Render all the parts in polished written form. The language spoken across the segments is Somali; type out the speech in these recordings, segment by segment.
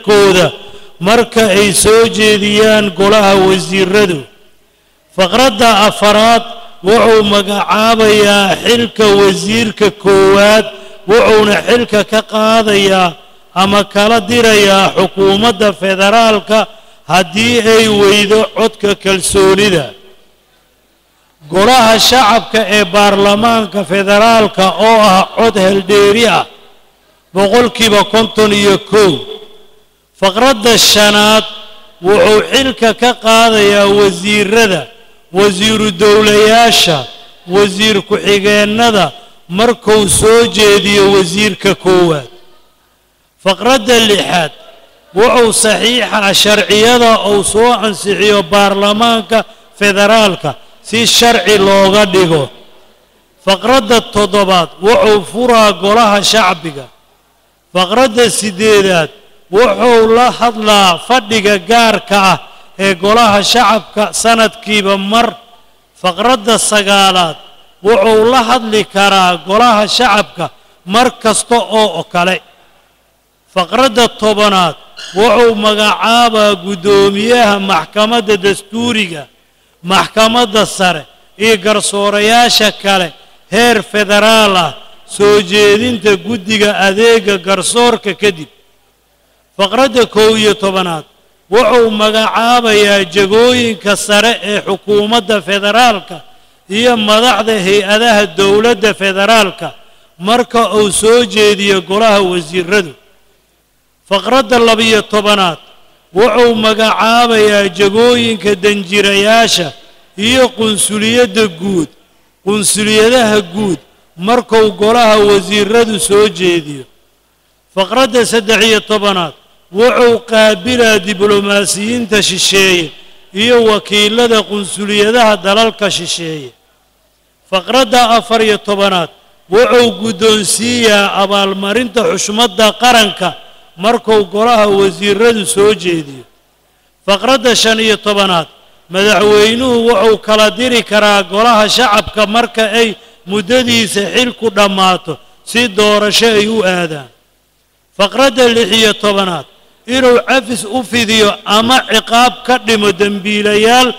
كودا مركا اي سوجيديان قولها وزيردو فقرد أفراد وعو مقعابيا حلك وزيرك كواد وعو حلك كقاضيا أما كلا ديريا حكومة فيدرالك هدي اي ويدو عدك كالسوليدا قولها شعبك اي بارلمانك فيدرالك اوها عده الديريا بقولك بكنتن يكو فقرد الشنات وعو حلك كقاضيا وزيردا وزير الدولياشا وزير كحيغاندا مركو سوجيدي وزير ككواد فقرد اللحاد وعو صحيحة شرعية أو سواء سيحيو بارلمانك فيدرالك سي الشرعي لوغا ديغو فقرد التضبات وعو فرا قولها شعبك فقرد السديدات وحو لاحظ لا فدق قاركا قولها شعبك سند كيبا مر فقرد السقالات وحو لاحظ لكرا قولها شعبك مركز طوء أكالي فقرد الطبانات وحو مقعابا قدوميها محكمة دستورية محكمة السر قرصورياشا كالي هير فيدرالا سوجيدين تقوديك أذيك قرصورك كدب فقرد كوية طبانات وحو مقعابا يا جقوين كسر حكومة فيدرالك هي مضعده هيئة الدولة فيدرالك مركا أو سوجيدي قولها وزير ردو فقرد اللبية طبانات وحو مقعابا يا جقوين كدنجيرياشا هي قنسولية قود قنسولية قود مركا قولها وزير ردو سوجيدي فقرد سدحية طبانات وحو قابلة دبلوماسيين تشيشيه هي وكيلة قنسولية دلالك شيشيه فقرد أفرية طبانات وحو قدونسية أبال مارينتا حشمة قرنك مركو قولها وزير ردو سوجيدي فقرد شانية طبانات مدعوينوه وحو كالاديري كرا قولها شعبك مركا اي مددي سحيلكو دماتو سي دورشا يو آدان فقرد اللحية طبانات إنو عفس أفيديو أما عقاب كدم دنبيليال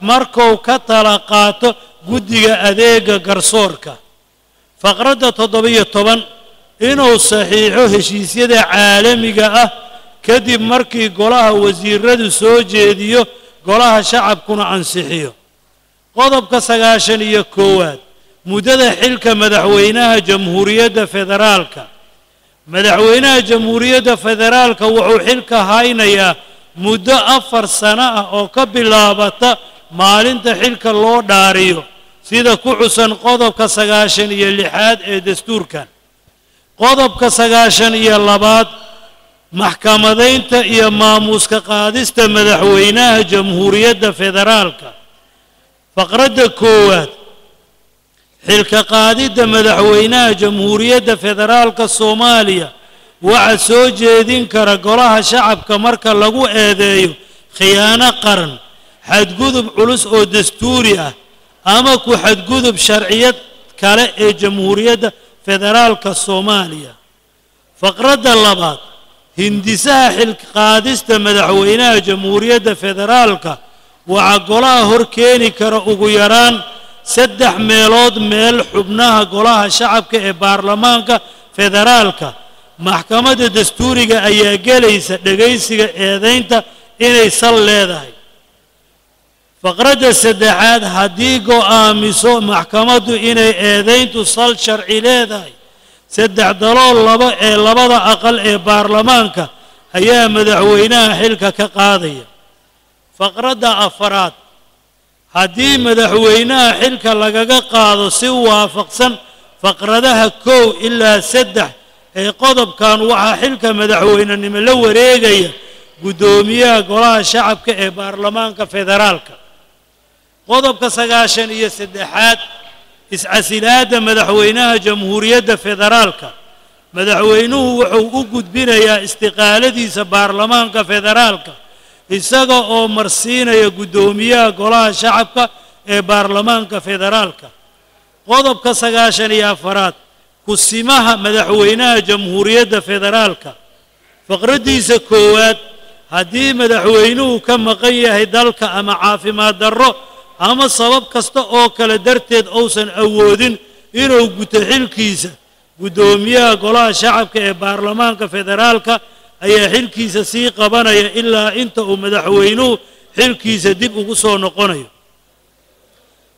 مركو كتلقاتو قدق أذيق قرصورك فقرد تضبية طبان إنو صحيحو هشيسيدة عالمية كدب مركي قولها وزير ردو سوجيديو قولها شعب كنا أنسحيو قضب كسقاشن يكواد مدد حلك مدحوينها جمهورية فيدرالك مدحوينها جمهورية فيدرالك وحو حلك هاينيا مدة 4 سنة أو كبلابتا مالنت حلك اللو داريو سيدا كحسن قضب كسقاشن يلحاد دستور كان قضب كسقاشن يلابات محكمة دينتا يا ماموس كقادستا مدحوينها جمهورية فيدرالك فقرد كواد حلك قادة مدحوينها جمهورية فيدرالك الصومالية وعسوجي ذنكر قولها شعب كمركا لغو ايديو خيانة قرن حد قذب علوس او دستورية اماكو حد قذب شرعية كالاء جمهورية فيدرالك الصومالية فقرد اللبات هندساء حلك قادسة مدحوينها جمهورية فيدرالك وعقولها هركيني كرأوغو يران 3 meelood meel xubnaha golaha shacabka ee baarlamaanka federaalka maxkamadda dastuuriga ayaa galaysa dhageysiga eedeynta inay sal leedahay faqradda saddexaad haddii go'aamiso maxkamaddu inay eedeyntu sal sharci leedahay 3 dalool laba ee labada aqal ee baarlamaanka ayaa madaxweynaha xilka ka qaadaya faqradda afraad haddii madaxweynaha xilka lagaga qaado si waafaqsan faqradaha 1 ilaa 3 ee qodobkan waxaa xilka madaxweynenimo la wareegaya gudoomiyaha golaha shacabka ee baarlamaanka federaalka qodobka 93 iscasilaada madaxweynaha jamhuuriyadda federaalka madaxweynuhu wuxuu u gudbinayaa istiqaaladiisa baarlamaanka federaalka isaga oo marsiinaya gudoomiyaha golaha shacabka ee baarlamaanka federaalka qodobka 94 kusimaha madaxweynaha jamhuuriyadda federaalka faqradiisa koowaad haddii madaxweynuhu ka maqan yahay dalka ama caafimaad darro ama sabab kasta oo kale darteed uusan awoodin inuu guto xilkiisa guddoomiyaha golaha shacabka ee baarlamaanka federaalka ayaa xilkiisa sii qabanaya ilaa inta uu madaxweynuhu xilkiisa dib ugu soo noqonayo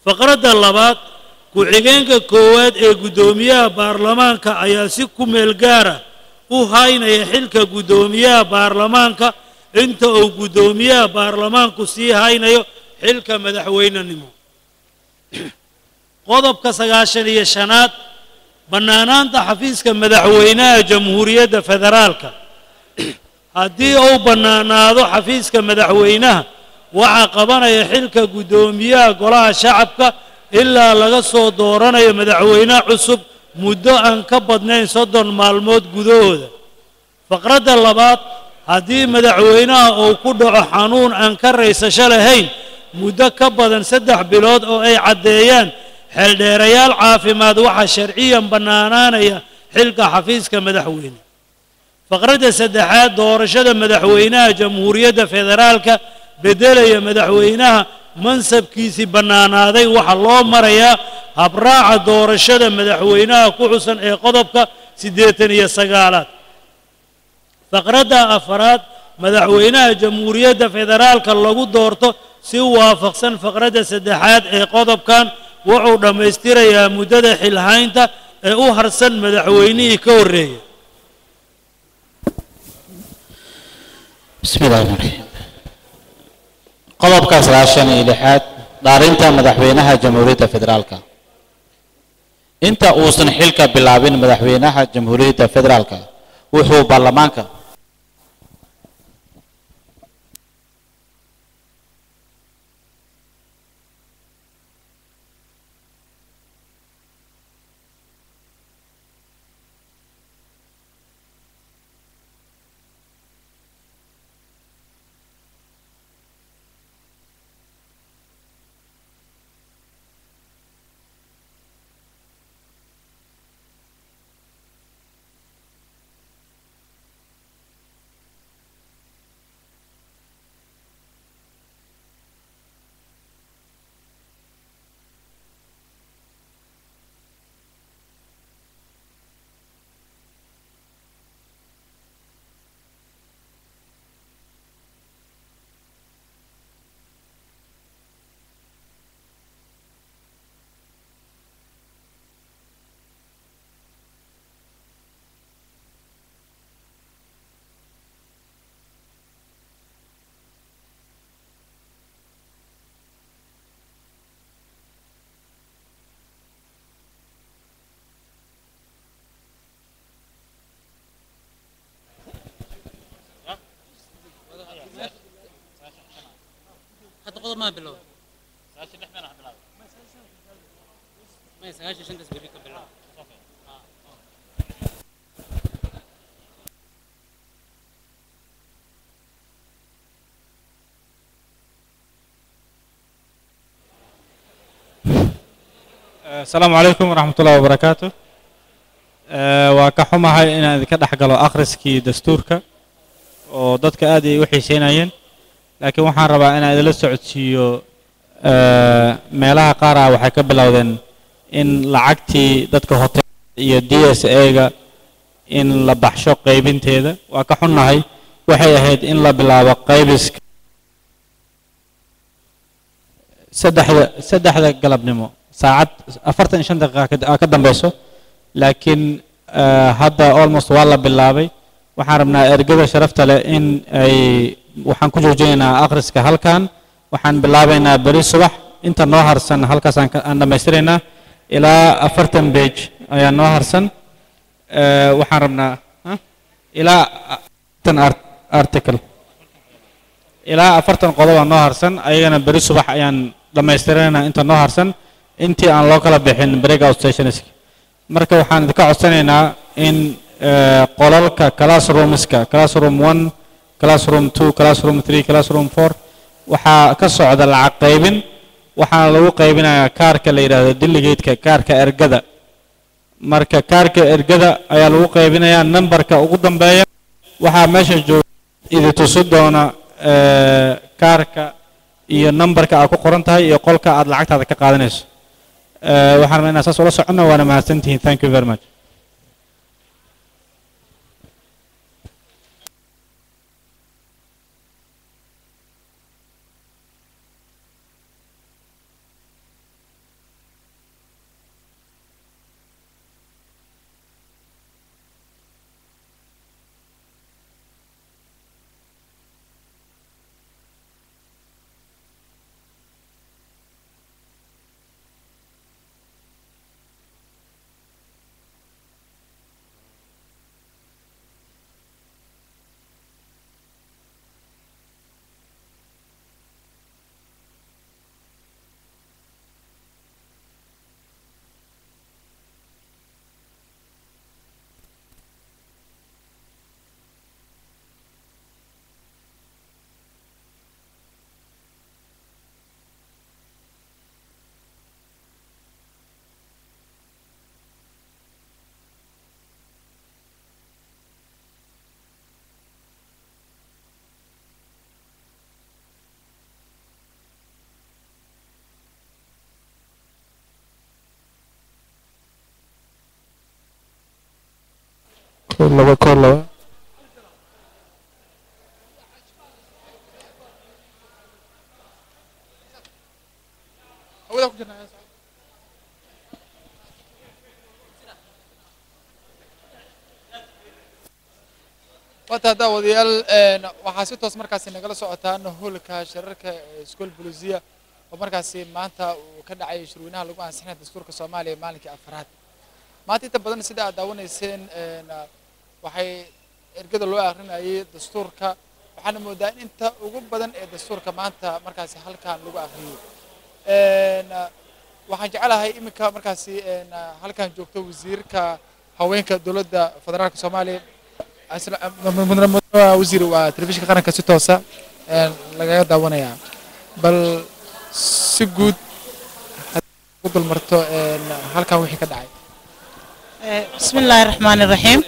faqradda labaad ku-xigeenka koowaad ee guddoomiyaha baarlamaanka ayaa si ku meel gaara u haynaya xilka guddoomiyaha baarlamaanka inta uu guddoomiyaha baarlamaanku sii haynayo xilka madaxweynenimo qodobka 95aad bannaanaanta xafiiska madaxweynaha jamhuuriyadda federaalka haddii uu bannaanaado xafiiska madaxweynaha waxaa qabanaya xilka guddoomiyaha golaha shacabka ilaa laga soo dooranayo madaxweyne cusub muddo aan ka badnayn 30 maalmood gudahooda faqradda labaad haddii madaxweynaha uu ku dhaco xanuun aan ka raysasho lahayn muddo ka badan 3 bilood oo ay caddeeyaan xeeldheerayaal caafimaad waxaa sharciyan bannaanaanaya xilka xafiiska madaxweyne faqradda saddexaad doorashada madaxweynaha jamhuuriyadda federaalka bedelaya madaxweynaha mansabkiisii bannaanaaday waxaa loo marayaa habraaca doorashada madaxweynaha ku xusan ee qodobka 89aad faqradda afaraad madaxweynaha jamhuuriyadda federaalka lagu doorto si waafaqsan faqradda saddexaad ee qodobkan wuxuu dhammaystirayaa muddada xilhaynta ee u harsan madaxweynihii ka horreeyay bismillaahir rahmaanir rahiim qodobka 96aad dhaarinta madaxweynaha jamhuuriyadda federaalka inta uusan xilka bilaabin madaxweynaha jamhuuriyadda federaalka wuxuu baarlamaanka ما بلو ما يسهاش عشان تسبيك بالله السلام عليكم ورحمة الله وبركاته وكحومة هاي إن إذا كده حقلوا أخرسكي دستورك وضدك آدي وحي سيناين لكن waxaan rabaa in aad la socodsiiyo meelaha qaar ah waxay ka bilowdeen in lacagtii dadka hotel iyo DSA-ga in la baxsho qaybinteeda waa ka xunnahay waxay ahayd in la bilaabo qaybiska saddexda galabnimo saacad 45 daqiiqo ka dambayso laakiin hadda almost waa la bilaabay waxaan rabnaa ergada sharafta leh in ay waxaan ku joojinaynaa akhriska halkan waxaan bilaabaynaa bari subax inta noo harsan halkaas aan dhammaystiraynaa ilaa 40 page ayaa noo harsan waxaan rabnaa ilaa 40 article ilaa 40 qodob noo harsan ayagana bari subax ayaan dhammaystiraynaa inta noo harsan intii aan loo kala bixin breakout sessions marka waxaan idinka codsanaynaa in qolalka classroomska classroom 1 classroom 2 classroom 3 classroom 4 waxaa ka socda lacag qaybin waxaana lagu qaybinayaa kaarka la yiraahdo delegate-ka kaarka ergada marka kaarka ergada ayaa lagu qaybinayaa numberka ugu dambeeya waxaa meesha jooga idi tusi doona kaarka iyo numberka aad ku qoran tahay iyo qolka aad lacagtaada ka qaadanayso waxaan rabnaa inaan saas ula soconno waana mahadsantihiin thank you very much كله وهذا وديال وحاسيت توس مركزي نقل سعتان هو كشركة سكول بوليزية ومركزي ما أنت وكذا عاي شروينها لقوا عن سنة دستور كصومالي مالك أفراد ما أنت تبدأ سيدا داون السن وحي إرجع اللي آخرين أي دستور ك وحنا مودين أنت وجود بدن الدستور كمان أنت مركزي هل كان لقوا آخرين وحنجعلها هي إمك مركزي هل كان جوكتو وزير كهوين كدولة فدرالك الصومالي من وزير وتلفزيون قناة كستوسا لقى داونيا بل سجود قبل مرتو هل كان وحي كدعي بسم الله الرحمن الرحيم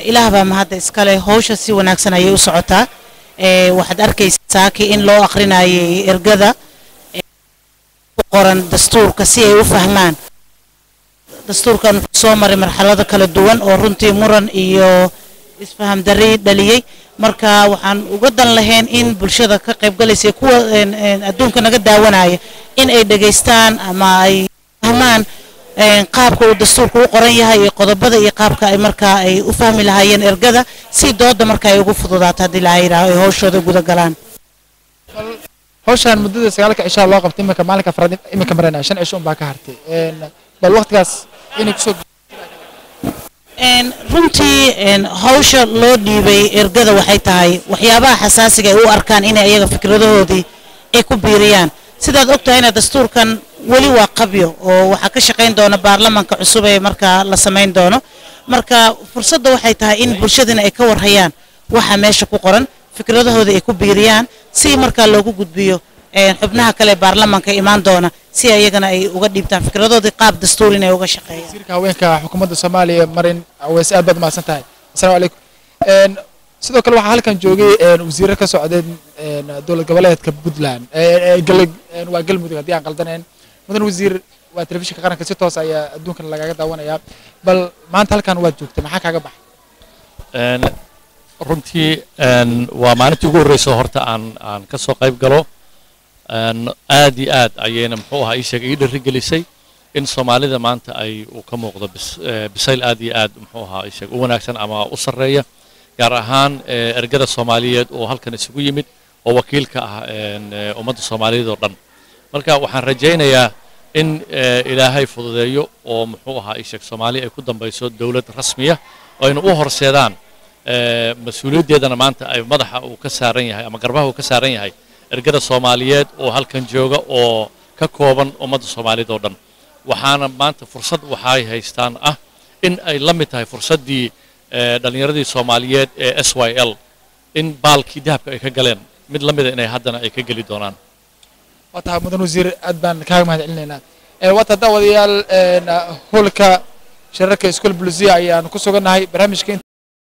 إله بام هذا إسكاله هوش سي وناكسنا يوسعتا واحد أركي ساكي إن لو أخرنا يرجدا قرن دستور كسي يفهمان دستور كان سومر مرحلة كلا دوان أو رنتي مرن إيو isfaham darri dhaliyay marka waxaan uga dan lahayn in bulshada ka qayb galaysa kuwa adduunka naga daawanaya in ay dhageystaan ama ay fahmaan qaabka uu dastuurku u qoran yahay iyo qodobada iyo qaabka ay marka ay u fahmi lahaayeen ergada si dooda marka ay ugu fududaato hadii la yiraahdo ay hawshooda guda galaan hawshan muddada 9 cisho loo qabtay imika maalinka afraad imika marana 5 cisho baa ka hartay bal waqtigaas inay ku soo runtii hawsha loo dhiibay ergada waxay tahay waxyaabaha xasaasiga ay u arkaan in ayaga fikradahoodii ay ku biiriyaan sidaad ogtahay dastuurkan wali waa qabyo oo waxa ka shaqeyn doona baarlamaanka cusub ee marka la sameyn doono marka fursadda waxay tahay in bulshadana ay ka warhayaan waxa meesha ku qoran fikradahooda ay ku biiriyaan si marka loogu gudbiyo xubnaha kale baarlamaanka imaan doona si ayagana ay uga dhiibtaan fikradoodii qaab dastuur inay uga shaqeeyaan wasiirka haweenka xukuumadda Soomaaliya marin awees aad baad maasantahay assalaamu alaykum sidoo kale waxa halkan joogay wasiir ka socday dowlad goboleedka Puntland waa galmudug hadii aan qaldaneen mudan wasiir waa telefishinka qaranka si toos ah adduunka lagaga daawanaya bal maanta halkan waad joogtay maxaa kaaga baxay runtii waa maalintii ugu horeysay horta aan ka soo qayb galo aad iyo aad ayayna muxuu ahaa ii sheegay ii dhirigelisay in Soomaalida maanta ay u ka muuqdo bisayl aad iyo aad muxuu ahaa ii sheeg u wanaagsan ama u sareeya gaar ahaan ergada Soomaaliyeed oo halkan isugu yimid oo wakiilka ah ummadda Soomaaliyeed oo dhan marka waxaan rajaynayaa in Ilaahay fududeeyo oo muxuu ahaa ii sheeg Soomaaliya ay ku dambayso dawlad rasmi ah oo aynu u horseedaan mas'uuliyadeedana maanta ay madaxa uu ka saaran yahay ama garbaha uu ka saaran yahay ergada Soomaaliyeed oo halkan jooga oo ka kooban ummadda Soomaaliyeed oo dhan waxaana maanta fursad waxay haystaan ah in ay la mid tahay fursadii dhalinyaradii Soomaaliyeed ee SYL in baalkii dahabka ay ka galeen mid la mid ah inay haddana ay ka gali doonaan wata mudan wasiir aad baan kaaga mahadcelinaynaa wata dawadayaal holka shirarka iskool bulisiya ayaanu ku sugannahay barnaamijka